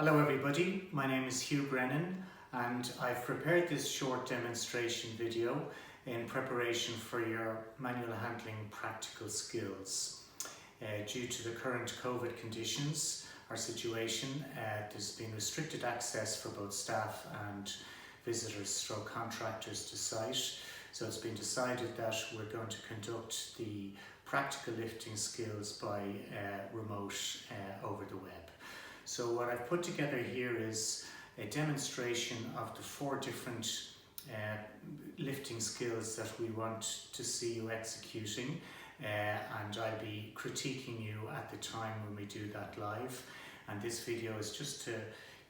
Hello everybody, my name is Hugh Brennan and I've prepared this short demonstration video in preparation for your manual handling practical skills. Due to the current COVID conditions, our situation, there's been restricted access for both staff and visitors / contractors to site. So it's been decided that we're going to conduct the practical lifting skills by remote over the web. So what I've put together here is a demonstration of the 4 different lifting skills that we want to see you executing, and I'll be critiquing you at the time when we do that live. And this video is just to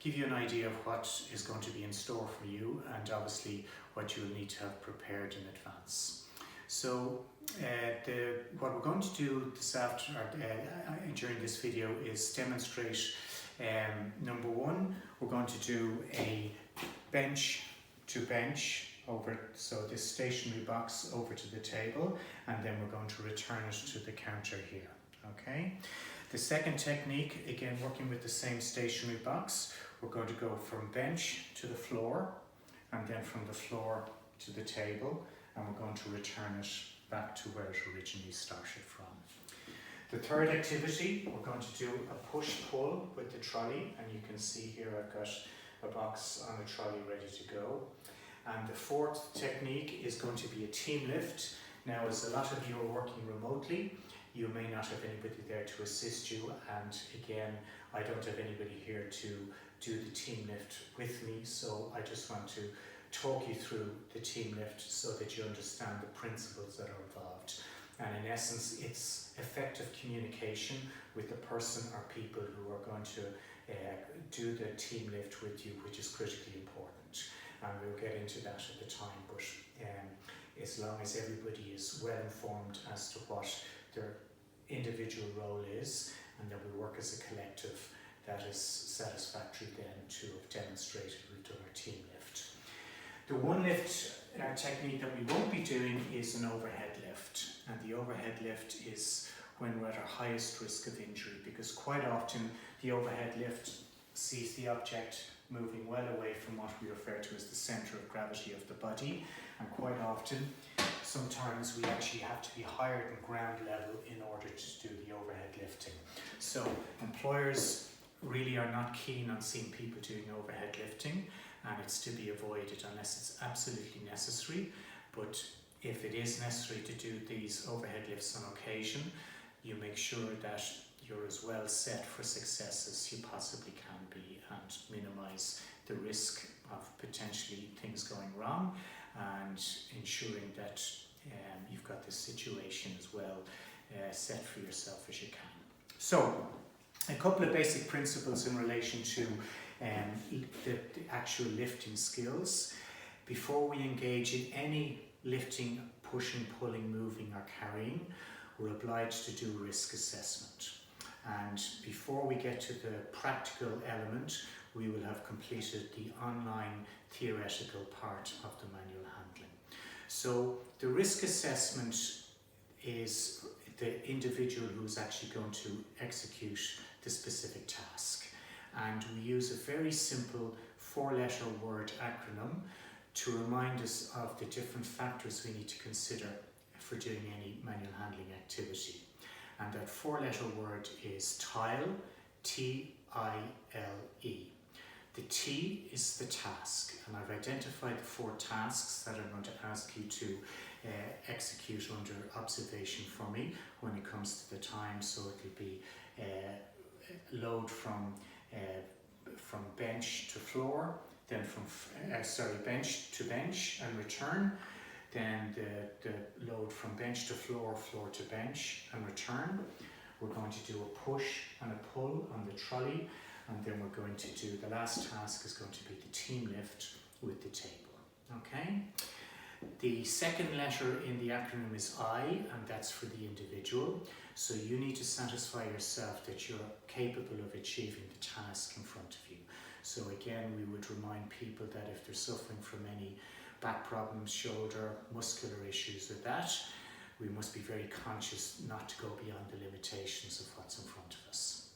give you an idea of what is going to be in store for you and obviously what you'll need to have prepared in advance. So what we're going to do this during this video is demonstrate number 1, we're going to do a bench to bench over, so this stationary box over to the table, and then we're going to return it to the counter here. Okay. The second technique, again working with the same stationary box, we're going to go from bench to the floor and then from the floor to the table, and we're going to return it back to where it originally started from. The third activity, we're going to do a push-pull with the trolley, and you can see here I've got a box on the trolley ready to go. And the fourth technique is going to be a team lift. Now, as a lot of you are working remotely, you may not have anybody there to assist you, and again, I don't have anybody here to do the team lift with me, so I just want to talk you through the team lift so that you understand the principles that are involved. And in essence, it's effective communication with the person or people who are going to do the team lift with you, which is critically important. And we'll get into that at the time, but as long as everybody is well informed as to what their individual role is, and that we work as a collective, that is satisfactory then to have demonstrated we've done our team lift. The one lift technique that we won't be doing is an overhead lift, and the overhead lift is when we're at our highest risk of injury, because quite often the overhead lift sees the object moving well away from what we refer to as the centre of gravity of the body, and quite often sometimes we actually have to be higher than ground level in order to do the overhead lifting. So employers really are not keen on seeing people doing overhead lifting, and it's to be avoided unless it's absolutely necessary. But if it is necessary to do these overhead lifts on occasion, you make sure that you're as well set for success as you possibly can be and minimize the risk of potentially things going wrong, and ensuring that you've got this situation as well set for yourself as you can. So a couple of basic principles in relation to the actual lifting skills. Before we engage in any lifting, pushing, pulling, moving or carrying, we're obliged to do risk assessment. And before we get to the practical element, we will have completed the online theoretical part of the manual handling. So the risk assessment is the individual who's actually going to execute the specific task. And we use a very simple 4-letter word acronym to remind us of the different factors we need to consider for doing any manual handling activity. And that 4-letter word is TILE, T-I-L-E. The T is the task, and I've identified the 4 tasks that I'm going to ask you to execute under observation for me when it comes to the time. So it will be load from bench to floor, then from bench to bench and return, then the load from bench to floor, floor to bench and return. We're going to do a push and a pull on the trolley, and then we're going to do, the last task is going to be the team lift with the table. Okay? The second letter in the acronym is I, and that's for the individual. So you need to satisfy yourself that you're capable of achieving the task in front of you. So again, we would remind people that if they're suffering from any back problems, shoulder, muscular issues with that, we must be very conscious not to go beyond the limitations of what's in front of us.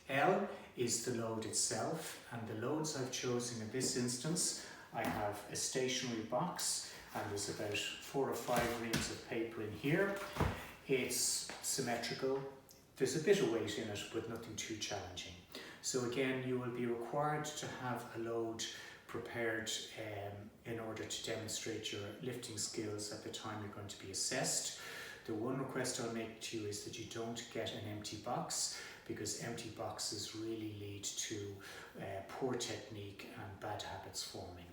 L is the load itself, and the loads I've chosen in this instance, I have a stationary box, and there's about 4 or 5 reams of paper in here. It's symmetrical. There's a bit of weight in it, but nothing too challenging. So again, you will be required to have a load prepared in order to demonstrate your lifting skills at the time you're going to be assessed. The one request I'll make to you is that you don't get an empty box, because empty boxes really lead to poor technique and bad habits forming.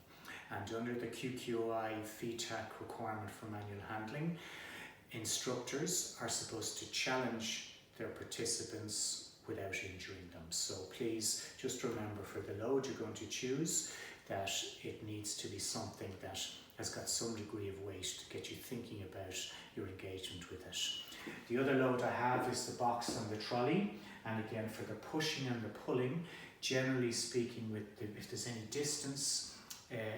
And under the QQI FETAC requirement for manual handling, instructors are supposed to challenge their participants without injuring them. So please just remember, for the load you're going to choose, that it needs to be something that has got some degree of weight to get you thinking about your engagement with it. The other load I have is the box and the trolley, and again, for the pushing and the pulling, generally speaking, if there's any distance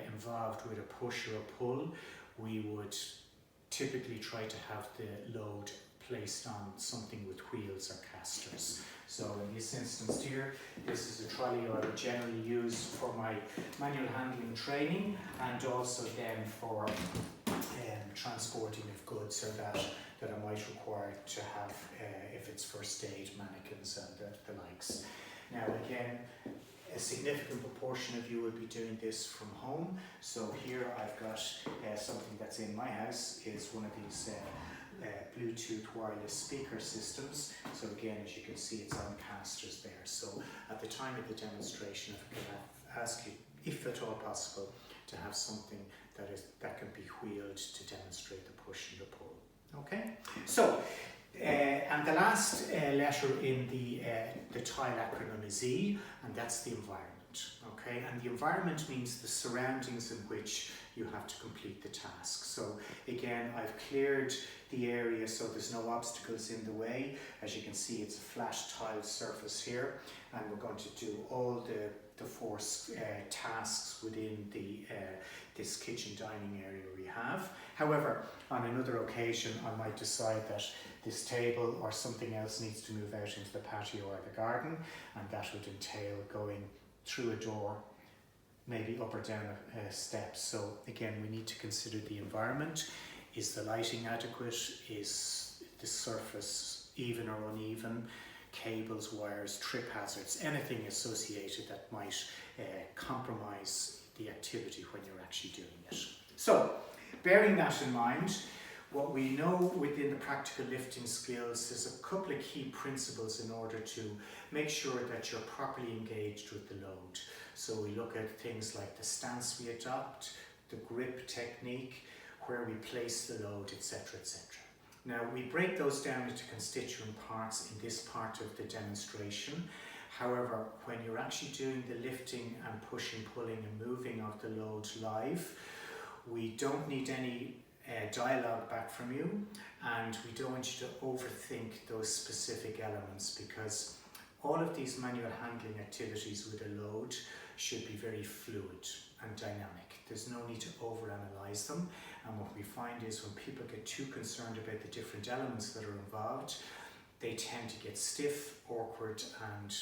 involved with a push or a pull, we would typically try to have the load placed on something with wheels or casters. So in this instance here, this is a trolley I would generally use for my manual handling training, and also then for transporting of goods, or that I might require to have if it's first aid, mannequins and the likes. Now again, a significant proportion of you will be doing this from home. So here I've got something that's in my house, is one of these Bluetooth wireless speaker systems. So again, as you can see, it's on casters there. So at the time of the demonstration, I can ask you, if at all possible, to have something that can be wheeled to demonstrate the push and the pull. Okay, so and the last letter in the TILE acronym is E, and that's the environment. Okay, and the environment means the surroundings in which you have to complete the task. So again, I've cleared the area so there's no obstacles in the way. As you can see, it's a flat tile surface here, and we're going to do all the 4 tasks within this kitchen dining area we have. However, on another occasion, I might decide that this table or something else needs to move out into the patio or the garden, and that would entail going through a door, maybe up or down steps. So again, we need to consider the environment. Is the lighting adequate? Is the surface even or uneven? Cables, wires, trip hazards, anything associated that might compromise the activity when you're actually doing it. So, bearing that in mind, what we know within the practical lifting skills is a couple of key principles in order to make sure that you're properly engaged with the load. So we look at things like the stance we adopt, the grip technique, where we place the load, etc., etc. Now, we break those down into constituent parts in this part of the demonstration. However, when you're actually doing the lifting and pushing, pulling and moving of the load live, we don't need any dialogue back from you, and we don't want you to overthink those specific elements, because all of these manual handling activities with a load should be very fluid and dynamic. There's no need to overanalyze them, and what we find is when people get too concerned about the different elements that are involved, they tend to get stiff, awkward, and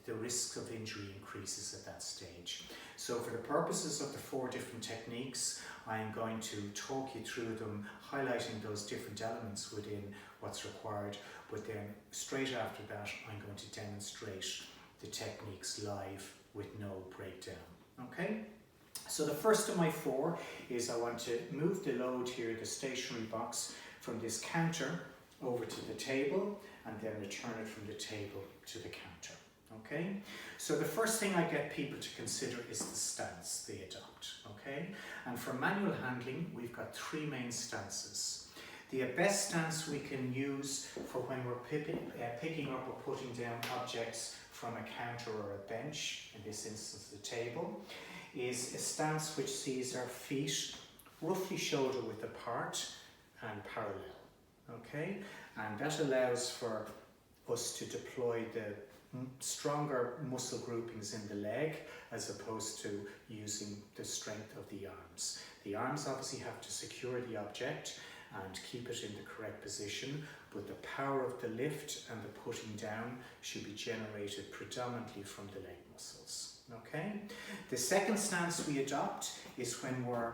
the risk of injury increases at that stage. So for the purposes of the 4 different techniques, I am going to talk you through them, highlighting those different elements within what's required, but then straight after that I'm going to demonstrate the techniques live with no breakdown. Okay? So the first of my 4 is I want to move the load here, the stationary box, from this counter over to the table, and then return it from the table to the counter. Okay, so the first thing I get people to consider is the stance they adopt. Okay, and for manual handling, we've got 3 main stances. The best stance we can use for when we're picking up or putting down objects from a counter or a bench, in this instance the table, is a stance which sees our feet roughly shoulder width apart and parallel. Okay, and that allows for us to deploy the stronger muscle groupings in the leg, as opposed to using the strength of the arms. The arms obviously have to secure the object and keep it in the correct position, but the power of the lift and the putting down should be generated predominantly from the leg muscles. Okay? The second stance we adopt is when we're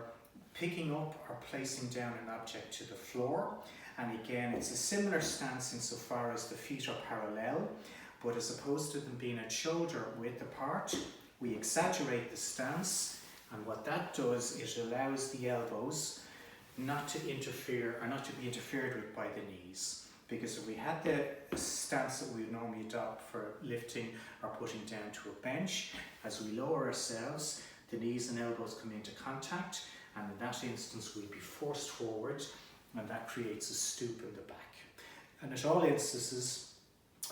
picking up or placing down an object to the floor. And again, it's a similar stance insofar as the feet are parallel, but as opposed to them being at shoulder width apart, we exaggerate the stance, and what that does is it allows the elbows not to interfere or not to be interfered with by the knees. Because if we had the stance that we would normally adopt for lifting or putting down to a bench, as we lower ourselves, the knees and elbows come into contact, and in that instance we'll be forced forward, and that creates a stoop in the back. And at all instances,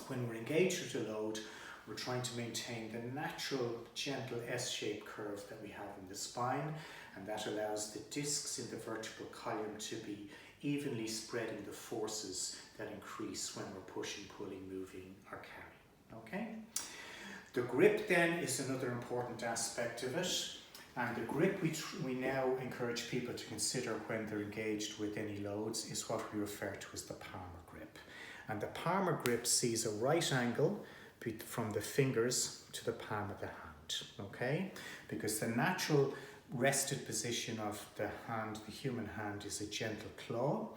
when we're engaged with a load, we're trying to maintain the natural, gentle S-shaped curve that we have in the spine, and that allows the discs in the vertebral column to be evenly spreading the forces that increase when we're pushing, pulling, moving, or carrying. Okay? The grip then is another important aspect of it. And the grip we now encourage people to consider when they're engaged with any loads is what we refer to as the Palmer grip. And the Palmer grip sees a right angle from the fingers to the palm of the hand, okay? Because the natural rested position of the hand, the human hand, is a gentle claw.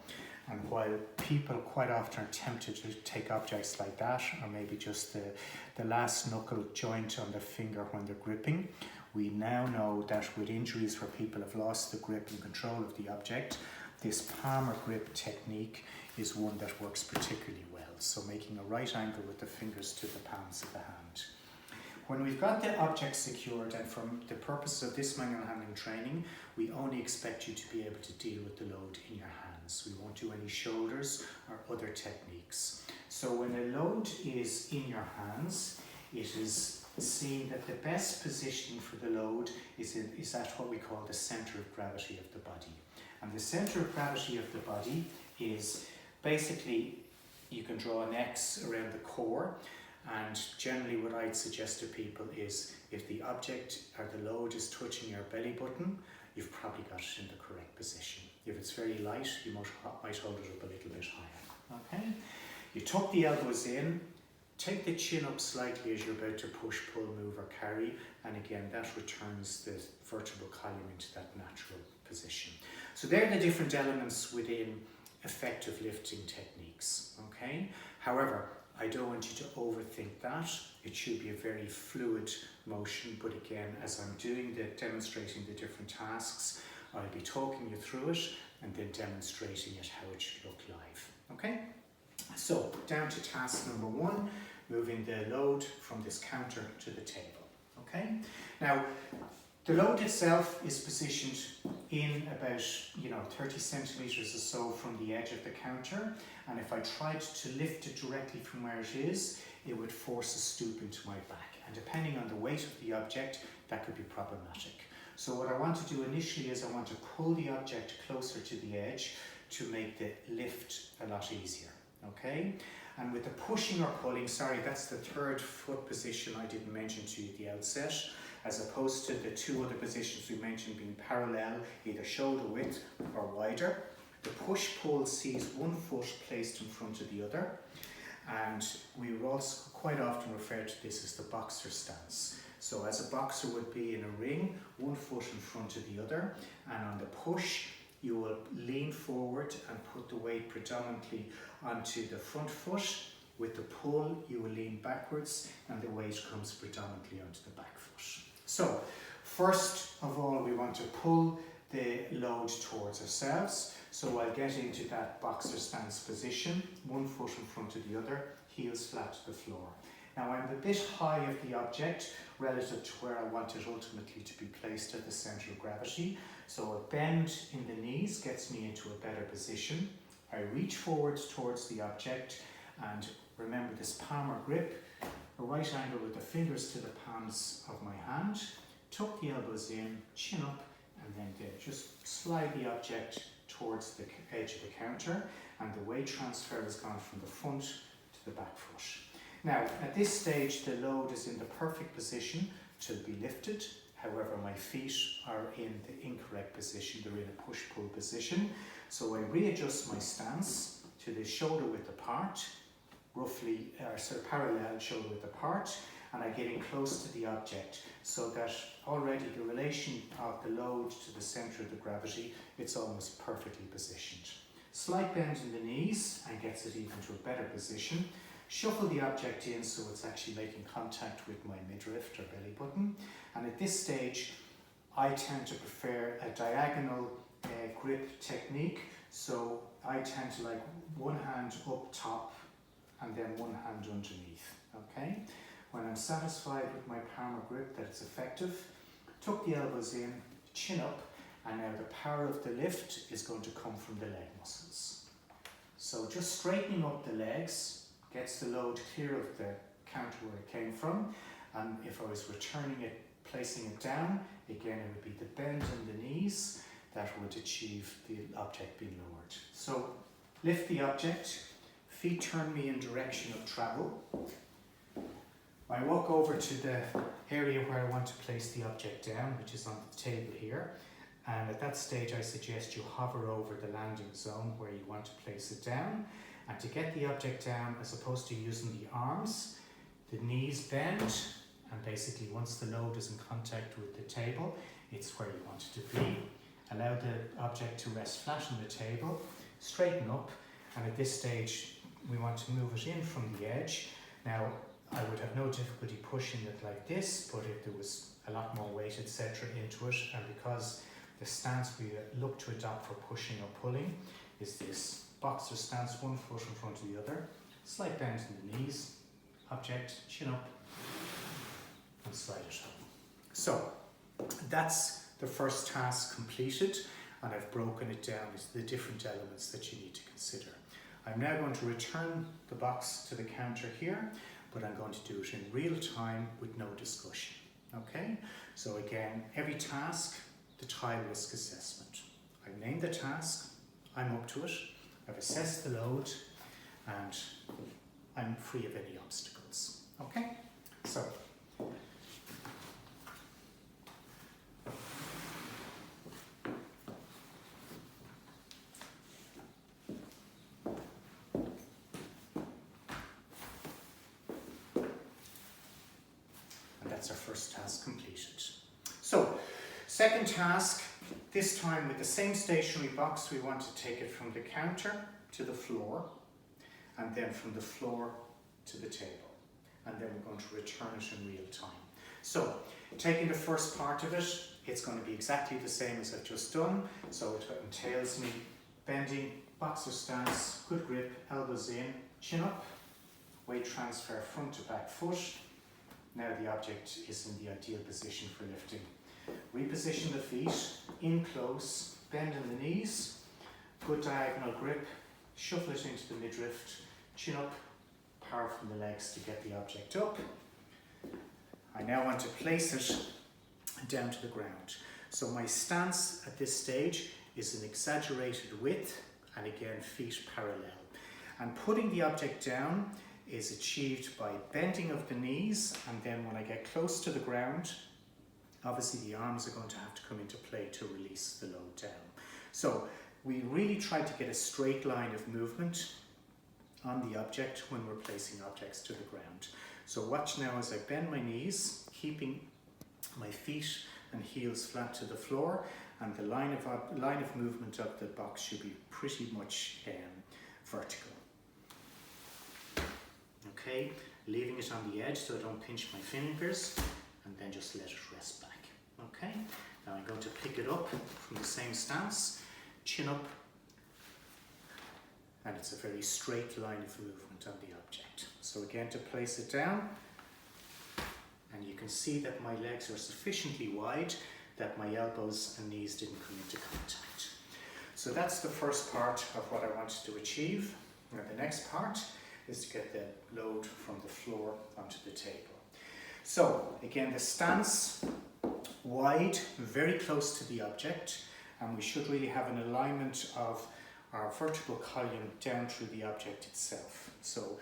And while people quite often are tempted to take objects like that, or maybe just the last knuckle joint on the finger when they're gripping, we now know that with injuries where people have lost the grip and control of the object, this Palmer grip technique is one that works particularly well. So making a right angle with the fingers to the palms of the hand. When we've got the object secured, and for the purpose of this manual handling training, we only expect you to be able to deal with the load in your hands. We won't do any shoulders or other techniques. So when a load is in your hands, it is seen that the best positioning for the load is at what we call the center of gravity of the body. And the center of gravity of the body is basically, you can draw an X around the core, and generally what I'd suggest to people is if the object or the load is touching your belly button, you've probably got it in the correct position. If it's very light, you might hold it up a little bit higher. Okay? You tuck the elbows in, take the chin up slightly as you're about to push, pull, move or carry, and again that returns the vertebral column into that natural position. So they're the different elements within effective lifting techniques, okay? However, I don't want you to overthink that. It should be a very fluid motion, but again, as I'm demonstrating the different tasks, I'll be talking you through it and then demonstrating it how it should look live, okay? So, down to task number 1, moving the load from this counter to the table, okay? Now, the load itself is positioned in about 30 centimeters or so from the edge of the counter, and if I tried to lift it directly from where it is, it would force a stoop into my back, and depending on the weight of the object, that could be problematic. So what I want to do initially is I want to pull the object closer to the edge to make the lift a lot easier, okay? And with the pushing or pulling, that's the third foot position I didn't mention to you at the outset, as opposed to the 2 other positions we mentioned being parallel, either shoulder width or wider. The push-pull sees one foot placed in front of the other, and we will also quite often refer to this as the boxer stance. So as a boxer would be in a ring, one foot in front of the other, and on the push you will lean forward and put the weight predominantly onto the front foot. With the pull, you will lean backwards and the weight comes predominantly onto the back foot. So, first of all, we want to pull the load towards ourselves. So I'll get into that boxer stance position, one foot in front of the other, heels flat to the floor. Now I'm a bit high of the object relative to where I want it ultimately to be placed at the center of gravity. So a bend in the knees gets me into a better position. I reach forwards towards the object, and remember this Palmer grip, a right angle with the fingers to the palms of my hand, tuck the elbows in, chin up, and then just slide the object towards the edge of the counter, and the weight transfer has gone from the front to the back foot. Now, at this stage, the load is in the perfect position to be lifted. However, my feet are in the incorrect position. They're in a push-pull position. So I readjust my stance to the shoulder width apart, roughly, or sort of parallel shoulder width apart, and I'm getting close to the object so that already the relation of the load to the centre of the gravity, it's almost perfectly positioned. Slight bend in the knees and gets it even to a better position. Shuffle the object in so it's actually making contact with my midriff or belly button. And at this stage, I tend to prefer a diagonal grip technique. So I tend to like one hand up top and then one hand underneath, okay? When I'm satisfied with my palmar grip that it's effective, tuck the elbows in, chin up, and now the power of the lift is going to come from the leg muscles. So just straightening up the legs gets the load clear of the counter where it came from, and if I was returning it, placing it down, again it would be the bend in the knees that would achieve the object being lowered. So lift the object, feet turn me in direction of travel. I walk over to the area where I want to place the object down, which is on the table here. And at that stage, I suggest you hover over the landing zone where you want to place it down. And to get the object down, as opposed to using the arms, the knees bend. And basically, once the load is in contact with the table, it's where you want it to be. Allow the object to rest flat on the table, straighten up. And at this stage, we want to move it in from the edge. Now, I would have no difficulty pushing it like this, but if there was a lot more weight, etc. into it, and because the stance we look to adopt for pushing or pulling is this boxer stance, one foot in front of the other, slight bend in the knees, object, chin up, and slide it up. So that's the first task completed, and I've broken it down into the different elements that you need to consider. I'm now going to return the box to the counter here, but I'm going to do it in real time with no discussion. Okay? So again, every task, the tile risk assessment. I've named the task, I'm up to it, I've assessed the load, and I'm free of any obstacles. Okay? So, that's our first task completed. So, second task, this time with the same stationary box, we want to take it from the counter to the floor, and then from the floor to the table. And then we're going to return it in real time. So, taking the first part of it, it's going to be exactly the same as I've just done. So it entails me bending, boxer stance, good grip, elbows in, chin up, weight transfer front to back foot. Now the object is in the ideal position for lifting. Reposition the feet, in close, bend in the knees, good diagonal grip, shuffle it into the midriff, chin up, power from the legs to get the object up. I now want to place it down to the ground. So my stance at this stage is an exaggerated width, and again feet parallel. And putting the object down is achieved by bending of the knees, and then when I get close to the ground, obviously the arms are going to have to come into play to release the load down. So we really try to get a straight line of movement on the object when we're placing objects to the ground. So watch now as I bend my knees, keeping my feet and heels flat to the floor, and the line of movement of the box should be pretty much vertical. Okay, leaving it on the edge so I don't pinch my fingers, and then just let it rest back. Okay, now I'm going to pick it up from the same stance, chin up, and it's a very straight line of movement on the object. So again, to place it down, and you can see that my legs are sufficiently wide that my elbows and knees didn't come into contact. So that's the first part of what I wanted to achieve. Now the next part is to get the load from the floor onto the table. So again, the stance wide, very close to the object, and we should really have an alignment of our vertical column down through the object itself. So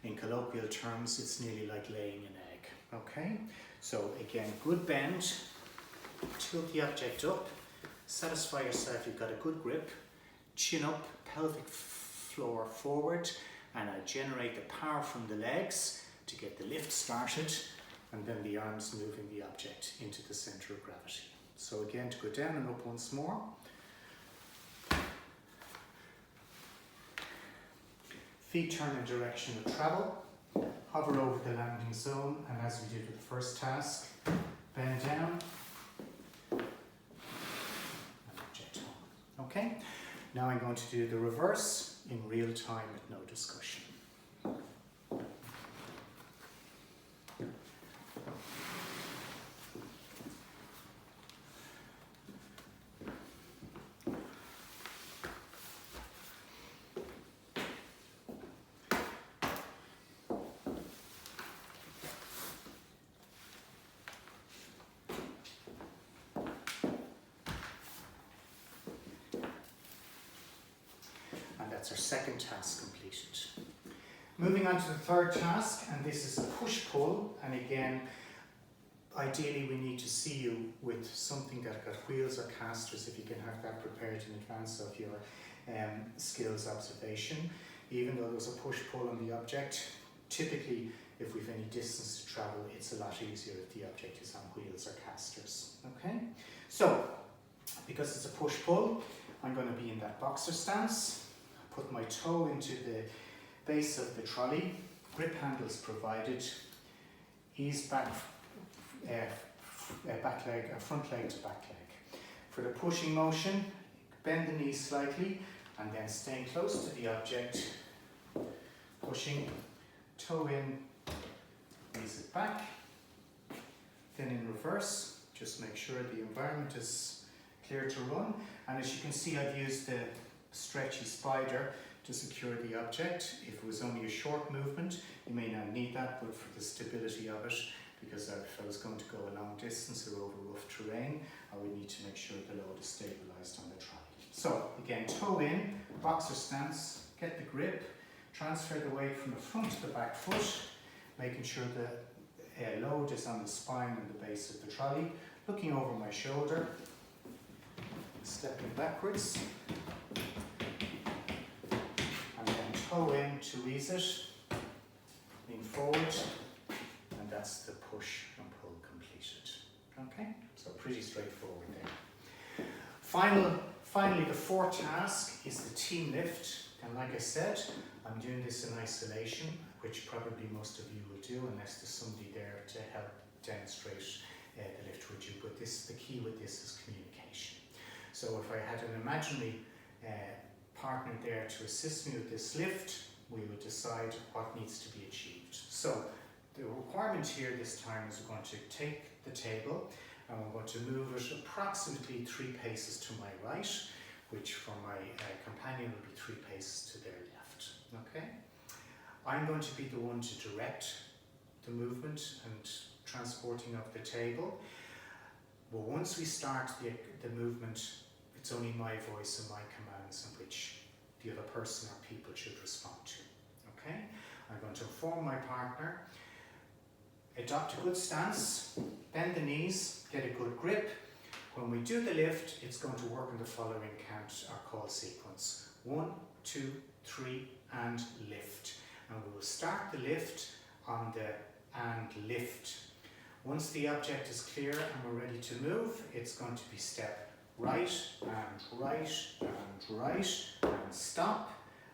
in colloquial terms, it's nearly like laying an egg. Okay, so again, good bend, tilt the object up, satisfy yourself you've got a good grip, chin up, pelvic floor forward, and I generate the power from the legs to get the lift started, and then the arms moving the object into the center of gravity. So again, to go down and up once more. Feet turn in direction of travel, hover over the landing zone, and as we did with the first task, bend down, and object home. Okay, now I'm going to do the reverse in real time with no discussion. That's our second task completed. Moving on to the third task, and this is a push-pull, and again, ideally we need to see you with something that got wheels or casters, if you can have that prepared in advance of your skills observation. Even though there's a push-pull on the object, typically if we've any distance to travel, it's a lot easier if the object is on wheels or casters. Okay, so because it's a push-pull, I'm going to be in that boxer stance. Put my toe into the base of the trolley, grip handles provided, ease back, back leg, front leg to back leg. For the pushing motion, bend the knees slightly and then staying close to the object, pushing, toe in, ease it back. Then in reverse, just make sure the environment is clear to run. And as you can see, I've used the stretchy spider to secure the object. If it was only a short movement, you may not need that, but for the stability of it, because if I was going to go a long distance or over rough terrain, I would need to make sure the load is stabilized on the trolley. So again, toe in, boxer stance, get the grip, transfer the weight from the front to the back foot, making sure the load is on the spine and the base of the trolley, looking over my shoulder, stepping backwards, and then toe in to ease it, lean forward, and that's the push and pull completed. Okay, so pretty straightforward there. Finally, the fourth task is the team lift, and like I said, I'm doing this in isolation, which probably most of you will do unless there's somebody there to help demonstrate the lift with you. But the key with this is communication. So if I had an imaginary partner there to assist me with this lift, we would decide what needs to be achieved. So the requirement here this time is we're going to take the table and we're going to move it approximately 3 paces to my right, which for my companion will be 3 paces to their left. Okay? I'm going to be the one to direct the movement and transporting of the table. But once we start the movement, it's only my voice and my commands in which the other person or people should respond to. Okay? I'm going to inform my partner, adopt a good stance, bend the knees, get a good grip. When we do the lift, it's going to work in the following count or call sequence. 1, 2, 3, and lift. And we will start the lift on the and lift. Once the object is clear and we're ready to move, it's going to be step right and right and right and stop.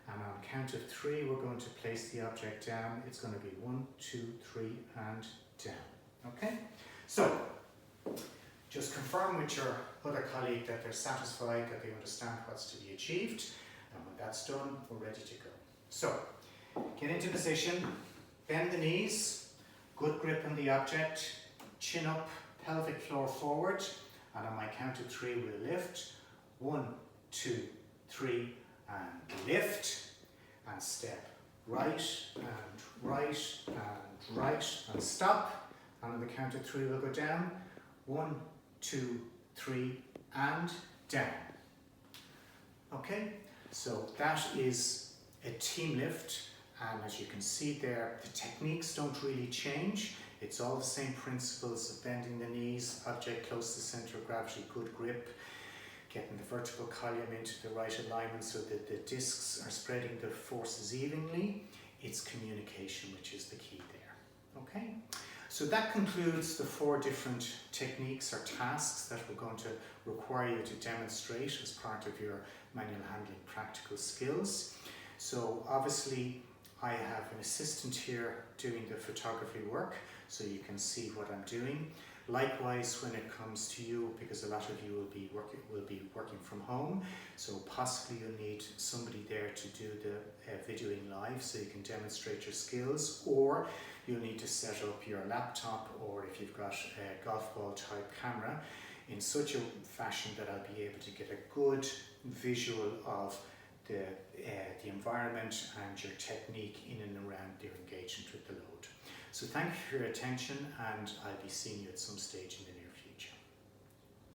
And on count of 3, we're going to place the object down. It's going to be 1, 2, 3, and down. Okay? So, just confirm with your other colleague that they're satisfied, that they understand what's to be achieved. And when that's done, we're ready to go. So, get into position, bend the knees, good grip on the object, chin up, pelvic floor forward, and on my count of 3 we'll lift. 1, 2, 3, and lift, and step right and right and right and stop, and on the count of 3 we'll go down. 1, 2, 3, and down. Okay, so that is a team lift. And as you can see there, the techniques don't really change. It's all the same principles of bending the knees, object close to the center of gravity, good grip, getting the vertical column into the right alignment so that the discs are spreading the forces evenly. It's communication which is the key there. Okay, so that concludes the 4 different techniques or tasks that we're going to require you to demonstrate as part of your manual handling practical skills. So obviously I have an assistant here doing the photography work, so you can see what I'm doing. Likewise, when it comes to you, because a lot of you will be working from home, so possibly you'll need somebody there to do the videoing live so you can demonstrate your skills, or you'll need to set up your laptop, or if you've got a golf ball type camera, in such a fashion that I'll be able to get a good visual of the environment and your technique in and around your engagement with the load. So thank you for your attention, and I'll be seeing you at some stage in the near future.